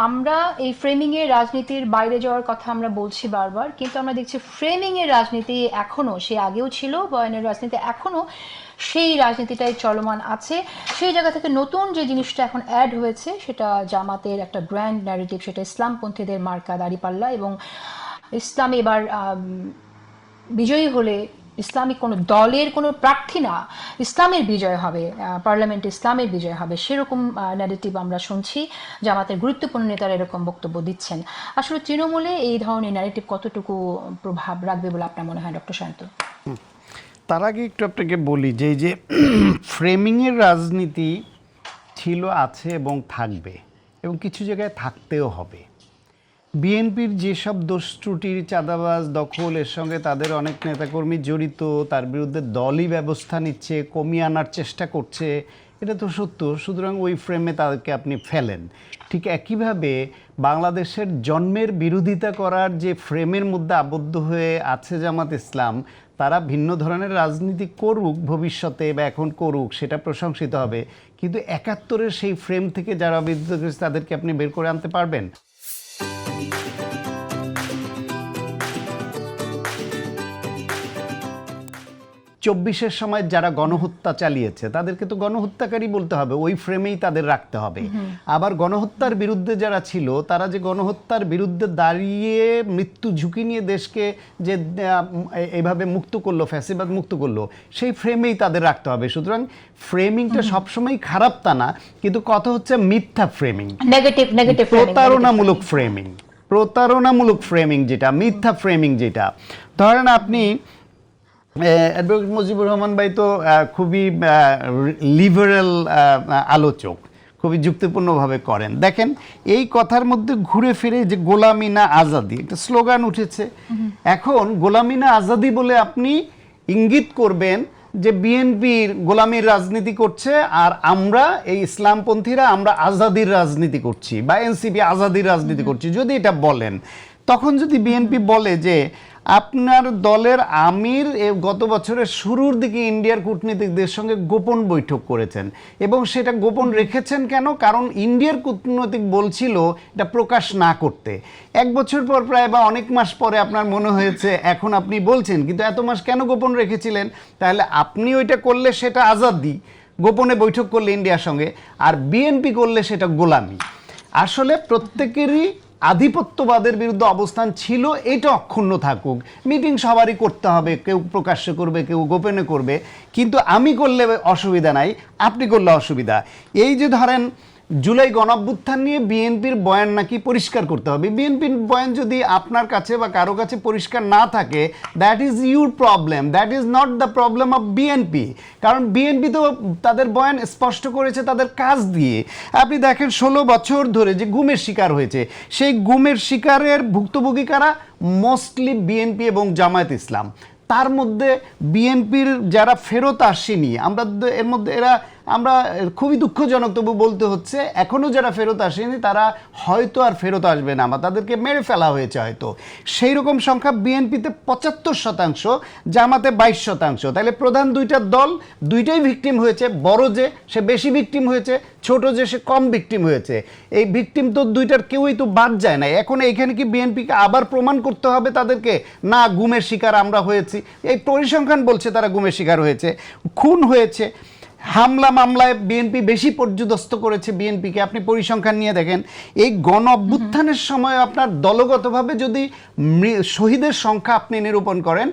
আমরা এই ফ্রেমিং এর রাজনীতির বাইরে যাওয়ার কথা আমরা বলছি বারবার, কিন্তু আমরা দেখছি ফ্রেমিং এর রাজনীতি এখনো, সে আগেও ছিল, বয়ানের রাজনীতি এখনো সেই রাজনীতিটাই চলমান আছে। সেই জায়গা থেকে নতুন যে জিনিসটা এখন অ্যাড হয়েছে সেটা জামাতের একটা গ্র্যান্ড ন্যারেটিভ, সেটা ইসলামপন্থীদের মার্কা দাঁড়িপাল্লা, এবং ইসলাম এবার বিজয়ী হলে ইসলামিক কোনো দলের কোনো প্রার্থী না, ইসলামের বিজয় হবে, পার্লামেন্টে ইসলামের বিজয় হবে, সেরকম ন্যারেটিভ আমরা শুনছি। জামাতের গুরুত্বপূর্ণ নেতারা এরকম বক্তব্য দিচ্ছেন। আসলে তৃণমূলে এই ধরনের ন্যারেটিভ কতটুকু প্রভাব রাখবে বলে আপনার মনে হয় ডক্টর শান্ত? তার আগে একটু আপনাকে বলি যে এই যে ফ্রেমিংয়ের রাজনীতি ছিল, আছে এবং থাকবে, এবং কিছু জায়গায় থাকতেও হবে। বিএনপির যেসব দোষ ত্রুটি, চাঁদাবাজ, দখল, এর সঙ্গে তাদের অনেক নেতাকর্মী জড়িত, তার বিরুদ্ধে দলই ব্যবস্থা নিচ্ছে, কমিয়ে আনার চেষ্টা করছে, এটা তো সত্য। সুতরাং ওই ফ্রেমে তাদেরকে আপনি ফেলেন। ঠিক একইভাবে বাংলাদেশের জন্মের বিরোধিতা করার যে ফ্রেমের মধ্যে আবদ্ধ হয়ে আছে জামাত ইসলাম, তারা ভিন্ন ধরনের রাজনীতি করুক ভবিষ্যতে বা এখন করুক, সেটা প্রশংসিত হবে, কিন্তু ৭১-এর সেই ফ্রেম থেকে যারা বিরোধিতা করেছে তাদেরকে আপনি বের করে আনতে পারবেন? ২৪-এর সময় যারা গণহত্যা চালিয়েছে তাদেরকে তো গণহত্যাকারী বলতে হবে, ওই ফ্রেমেই তাদের রাখতে হবে। আবার গণহত্যার বিরুদ্ধে যারা ছিল, তারা যে গণহত্যার বিরুদ্ধে দাঁড়িয়ে মৃত্যু ঝুঁকি নিয়ে দেশকে যে এভাবে মুক্ত করলো, ফ্যাসিবাদ মুক্ত করলো, সেই ফ্রেমেই তাদের রাখতে হবে। সুতরাং ফ্রেমিংটা সবসময় খারাপ তা না, কিন্তু কথা হচ্ছে মিথ্যা ফ্রেমিং, প্রতারণামূলক ফ্রেমিং, প্রতারণামূলক ফ্রেমিং যেটা, মিথ্যা ফ্রেমিং যেটা। ধরেন আপনি অ্যাডভোকেট মুজিবুর রহমান ভাই তো খুবই লিবারেল আলোচক, খুবই যুক্তিপূর্ণভাবে করেন। দেখেন এই কথার মধ্যে ঘুরে ফিরে যে গোলামি না আজাদি, একটা স্লোগান উঠেছে। এখন গোলামি না আজাদি বলে আপনি ইঙ্গিত করবেন যে বিএনপির গোলামির রাজনীতি করছে, আর আমরা এই ইসলামপন্থীরা আমরা আজাদির রাজনীতি করছি, বা এনসিপি আজাদির রাজনীতি করছি। যদি এটা বলেন, তখন যদি বিএনপি বলে যে আপনার দলের আমির গত বছরের শুরুর দিকে ইন্ডিয়ার কূটনীতিকদের সঙ্গে গোপন বৈঠক করেছেন, এবং সেটা গোপন রেখেছেন কেন? কারণ ইন্ডিয়ার কূটনৈতিক বলছিল এটা প্রকাশ না করতে। ১ বছর পর প্রায় বা অনেক মাস পরে আপনার মনে হয়েছে এখন আপনি বলছেন, কিন্তু এত মাস কেন গোপন রেখেছিলেন? তাহলে আপনি ওইটা করলে সেটা আজাদি, গোপনে বৈঠক করলে ইন্ডিয়ার সঙ্গে, আর বিএনপি করলে সেটা গোলামি। আসলে প্রত্যেকেরই আধিপত্যবাদের বিরুদ্ধে অবস্থান ছিল, এটা অক্ষুণ্ণ থাকুক। মিটিং সবারই করতে হবে, কেউ প্রকাশ্যে করবে, কেউ গোপনে করবে, কিন্তু আমি করলে অসুবিধা নাই, আপনি করলে অসুবিধা। এই যে ধরেন জুলাই গণঅভ্যুত্থান নিয়ে বিএনপির বয়ান নাকি পরিষ্কার করতে হবে, বিএনপির বয়ান যদি আপনার কাছে বা কারো কাছে পরিষ্কার না থাকে, that is your problem, that is not the problem of BNP. কারণ বিএনপি তো তাদের বয়ান স্পষ্ট করেছে তাদের কাজ দিয়ে। আপনি দেখেন ১৬ বছর ধরে যে গুমের শিকার হয়েছে, সেই গুমের শিকারের ভুক্তভোগী কারা? মোস্টলি বিএনপি এবং জামায়াত ইসলাম। তার মধ্যে বিএনপির যারা ফেরত আসেনি, আমরা এর মধ্যে আমরা খুবই দুঃখজনক তবু বলতে হচ্ছে, এখনও যারা ফেরত আসেনি তারা হয়তো আর ফেরত আসবে না, বা তাদেরকে মেরে ফেলা হয়েছে হয়তো। সেই রকম সংখ্যা বিএনপিতে ৭৫%, জামাতে ২২%। তাহলে প্রধান দুইটা দল দুইটাই ভিকটিম হয়েছে। বড় যে সে বেশি ভিকটিম হয়েছে, ছোট যে সে কম ভিকটিম হয়েছে। এই ভিকটিম তো দুইটার কেউই তো বাদ যায় না। এখন এইখানে কি বিএনপিকে আবার প্রমাণ করতে হবে তাদেরকে, না গুমের শিকার আমরা হয়েছি? এই পরিসংখ্যান বলছে তারা গুমের শিকার হয়েছে, খুন হয়েছে, হামলা মামলায় বিএনপি বেশি পর্যদস্ত করেছে বিএনপিকে। আপনি পরিসংখ্যান নিয়ে দেখেন, এই গণ অভ্যুত্থানের সময় আপনার দলগতভাবে যদি শহীদের সংখ্যা আপনি নিরূপণ করেন,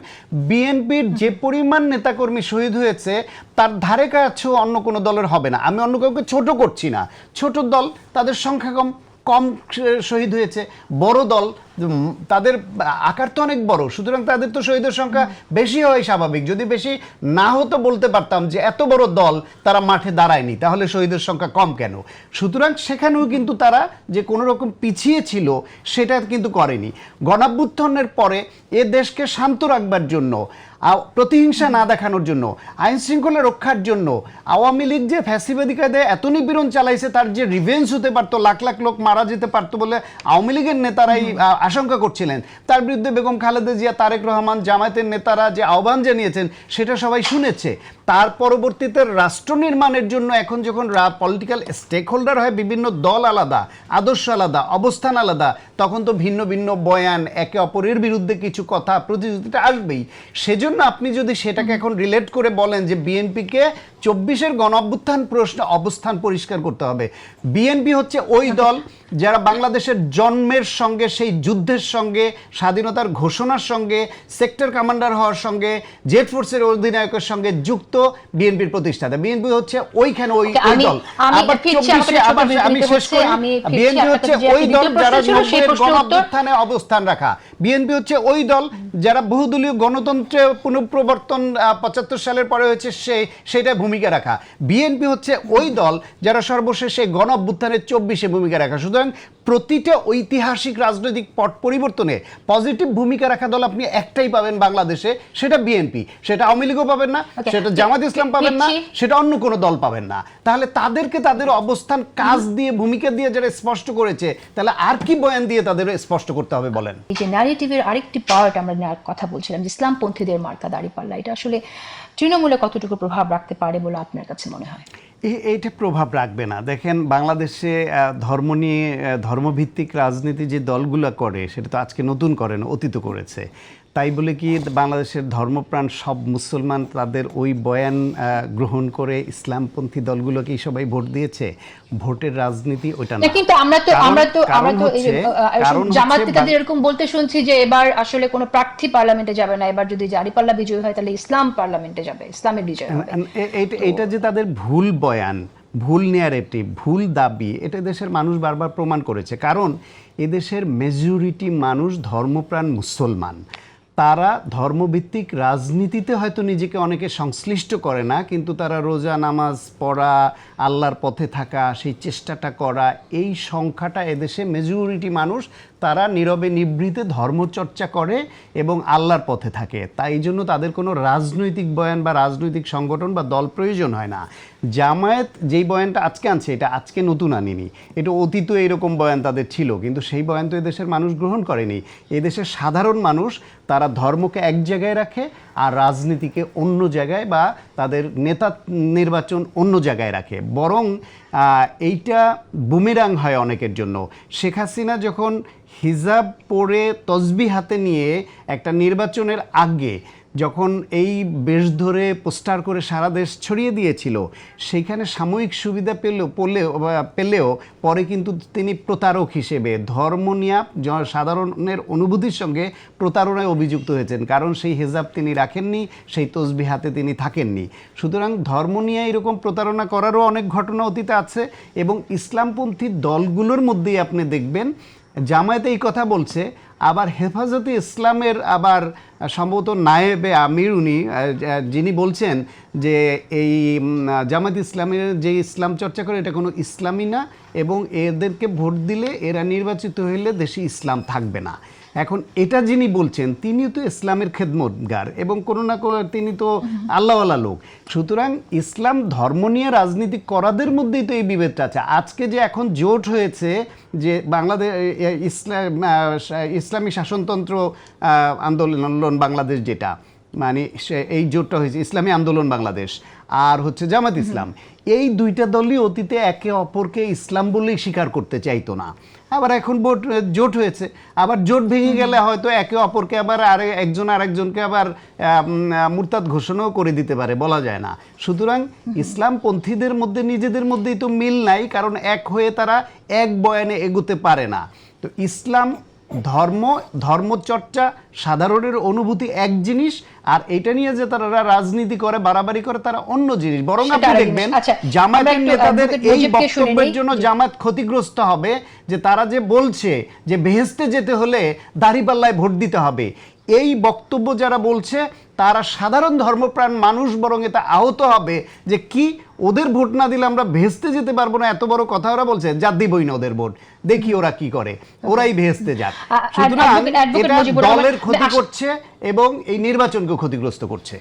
বিএনপির যে পরিমাণ নেতাকর্মী শহীদ হয়েছে তার ধারে কাছেও অন্য কোনো দলের হবে না। আমি অন্য কাউকে ছোট করছি না, ছোট দল তাদের সংখ্যা কম শহীদ হয়েছে, বড় দল তাদের আকার তো অনেক বড়, সুতরাং তাদের তো শহীদের সংখ্যা বেশি হয় স্বাভাবিক। যদি বেশি না হতো বলতে পারতাম যে এত বড় দল তারা মাঠে দাঁড়ায়নি, তাহলে শহীদের সংখ্যা কম কেন? সুতরাং সেখানেও কিন্তু তারা যে কোনো রকম পিছিয়ে ছিল সেটা কিন্তু করেনি। গণঅভ্যুত্থানের পরে এ দেশকে শান্ত রাখবার জন্য প্রতিহিংসা না দেখানোর জন্য, আইন শৃঙ্খলা রক্ষার জন্য। আওয়ামী লীগ যে ফ্যাসিবাদী কায়দায় এত নিপীড়ন চালাইছে, তার যে রিভেঞ্জ হতে পারতো, লাখ লাখ লোক মারা যেতে পারতো বলে আওয়ামী লীগের নেতারাই আশঙ্কা করছিলেন, তার বিরুদ্ধে বেগম খালেদা জিয়া, তারেক রহমান, জামায়াতের নেতারা যে আহ্বান জানিয়েছেন সেটা সবাই শুনেছে। তার পরবর্তীতে রাষ্ট্র নির্মাণের জন্য এখন যখন পলিটিক্যাল স্টেক হোল্ডার হয়, বিভিন্ন দল আলাদা, আদর্শ আলাদা, অবস্থান আলাদা, তখন তো ভিন্ন ভিন্ন বয়ান, একে অপরের বিরুদ্ধে কিছু কথা, প্রতিযোগিতা আসবেই। সেজন্য আপনি যদি সেটাকে এখন রিলেট করে বলেন যে বিএনপিকে 24-এর গণঅভ্যুত্থান প্রশ্নে অবস্থান পরিষ্কার করতে হবে। বিএনপি হচ্ছে ওই দল যারা বাংলাদেশের জন্মের সঙ্গে, সেই যুদ্ধের সঙ্গে, স্বাধীনতার ঘোষণার সঙ্গে, সেক্টর কমান্ডার হওয়ার সঙ্গে, জেট ফোর্সের অধিনায়কের সঙ্গে যুক্ত বিএনপির প্রতিষ্ঠাতা। বিএনপি হচ্ছে ওইখানে ওই দল। আবার 24-এ আমি শেষ করি, বিএনপি হচ্ছে ওই দল যারা গণঅভ্যুত্থানে অবস্থান রাখা। বিএনপি হচ্ছে ওই দল যারা বহুদলীয় গণতন্ত্রে পুনঃপ্রবর্তন 75 সালের পরে হয়েছে সেটা ভূমিকা রাখা। বিএনপি হচ্ছে ওই দল যারা সর্বশেষে গণঅভ্যুত্থানের 24-এ ভূমিকা রাখা। সুতরাং প্রতিটা ঐতিহাসিক রাজনৈতিক পট পরিবর্তনে পজিটিভ ভূমিকা রাখা দল আপনি একটাই পাবেন বাংলাদেশে, সেটা বিএনপি। সেটা আওয়ামী লীগও পাবেন না, সেটা জামাত ইসলাম পাবেন না, সেটা অন্য কোনো দল পাবেন না। তাহলে তাদেরকে তাদের অবস্থান, কাজ দিয়ে, ভূমিকা দিয়ে যারা স্পষ্ট করেছে, তাহলে আর কি বয়ান দিয়ে তাদের স্পষ্ট করতে হবে বলেন? এই যে ন্যারেটিভের আরেকটি পার্ট আমরা কথা বলছিলাম, যে ইসলামপন্থীদের মার্কা দাঁড়িপাল্লা, এটা আসলে তৃণমূলে কতটুকু প্রভাব রাখতে পারে বলে আপনার কাছে মনে হয়? এইটা প্রভাব রাখবে না। দেখেন, বাংলাদেশে ধর্ম নিয়ে, ধর্মভিত্তিক রাজনীতি যে দলগুলো করে, সেটা তো আজকে নতুন করে না, অতীত করেছে। তাই বলে কি বাংলাদেশের ধর্মপ্রাণ সব মুসলমান তাদের ওই বয়ান গ্রহণ করে ইসলামপন্থী দলগুলোকে সবাই ভোট দিয়েছে? ভোটের রাজনীতি ওইটা না। কিন্তু আমরা তো জামায়াতিদের এরকম বলতে শুনছি যে এবার আসলে কোনো প্রার্থী পার্লামেন্টে যাবে না, এবার যদি দাঁড়িপাল্লা বিজয় হয় তাহলে ইসলাম পার্লামেন্টে যাবে, ইসলামের বিজয় হবে। এটা যে তাদের ভুল বয়ান, ভুল ন্যারেটিভ, ভুল দাবি, এটা দেশের মানুষ বারবার প্রমাণ করেছে। কারণ এদেশের মেজরিটি মানুষ ধর্মপ্রাণ মুসলমান। তারা ধর্মভিত্তিক রাজনীতিতে হয়তো নিজেকে অনেকে সংশ্লিষ্ট করে না, কিন্তু তারা রোজা নামাজ পড়া, আল্লাহর পথে থাকা, সেই চেষ্টাটা করা, এই সংখ্যাটা এদেশে মেজরিটি মানুষ, তারা নীরবে নিভৃতে ধর্মচর্চা করে এবং আল্লাহর পথে থাকে। তাই জন্য তাদের কোনো রাজনৈতিক বয়ান বা রাজনৈতিক সংগঠন বা দল প্রয়োজন হয় না। জামায়াত যেই বয়ানটা আজকে আনছে, এটা আজকে নতুন আনিনি, এটা অতীত এরকম বয়ান তাদের ছিল, কিন্তু সেই বয়ান তো এদেশের মানুষ গ্রহণ করেনি। এদেশের সাধারণ মানুষ তারা ধর্মকে এক জায়গায় রাখে আর রাজনীতিকে অন্য জায়গায়, বা তাদের নেতা নির্বাচন অন্য জায়গায় রাখে। বরং এইটা বুমেরাং হয় অনেকের জন্য। শেখ হাসিনা যখন হিজাব পরে তসবিহ হাতে নিয়ে একটা নির্বাচনের আগে যখন এই বেশ ধরে পোস্টার করে সারা দেশ ছড়িয়ে দিয়েছিল, সেইখানে সাময়িক সুবিধা পেলেও পরে কিন্তু তিনি প্রতারক হিসেবে ধর্ম নিয়ে সাধারণের অনুভূতির সঙ্গে প্রতারণায় অভিযুক্ত হয়েছেন। কারণ সেই হিজাব তিনি রাখেননি, সেই তসবিহ হাতে তিনি থাকেননি। সুতরাং ধর্ম নিয়ে এরকম প্রতারণা করারও অনেক ঘটনা অতীতে আছে। এবং ইসলামপন্থী দলগুলোর মধ্যেই আপনি দেখবেন জামায়াত এই কথা বলছে, আবার হেফাজতে ইসলামের আবার সম্ভবত নায়েবে আমির উনি যিনি বলছেন যে এই জামায়াত ইসলামের যে ইসলাম চর্চা করে এটা কোনো ইসলামী না, এবং এদেরকে ভোট দিলে, এরা নির্বাচিত হইলে দেশে ইসলাম থাকবে না। এখন এটা যিনি বলছেন তিনিও তো ইসলামের খেদমতগার এবং কোনো না কোনো তিনি তো আল্লাহওয়ালা লোক। সুতরাং ইসলাম ধর্ম নিয়ে রাজনীতি করাদের মধ্যেই তো এই বিভেদটা আছে। আজকে যে এখন জোট হয়েছে যে বাংলাদেশ ইসলামী শাসনতন্ত্র আন্দোলন বাংলাদেশ, যেটা মানে এই জোটটা হয়েছে ইসলামী আন্দোলন বাংলাদেশ আর হচ্ছে জামাত ইসলাম, এই দুইটা দলই অতীতে একে অপরকে ইসলাম বলেই স্বীকার করতে চাইতো না। আবার এখন জোট হয়েছে, আবার জোট ভেঙে গেলে হয়তো একে অপরকে আবার একজন আরেকজনকে আবার মুরতাদ ঘোষণাও করে দিতে পারে, বলা যায় না। সুতরাং ইসলামপন্থীদের মধ্যে নিজেদের মধ্যেই তো মিল নাই, কারণ এক হয়ে তারা এক বয়ানে এগোতে পারে না। তো ইসলাম ধর্মচর্চা, সাধারণের অনুভূতি এক জিনিস, আর এটা নিয়ে যে তারা রাজনীতি করে, বাড়াবাড়ি করে, তারা অন্য জিনিস। বরং আপনি দেখবেন জামায়াতের নেতাদের এই বক্তব্যের জন্য জামায়াত ক্ষতিগ্রস্ত হবে, যে তারা যে বলছে যে বেহেশতে যেতে হলে দাঁড়িপাল্লায় ভোট দিতে হবে, এই বক্তব্য যারা বলছে তারা সাধারণ ধর্মপ্রাণ মানুষ বরং এটা আহত হবে যে কি ওদের ভোট না দিলে আমরা ভেস্তে যেতে পারবো না, এত বড় কথা ওরা বলছে, যা দিবই না ওদের ভোট, দেখি ওরা কি করে, ওরাই ভেস্তে যাক। সুতরাং এটা দলের ক্ষতি করছে এবং এই নির্বাচনকে ক্ষতিগ্রস্ত করছে।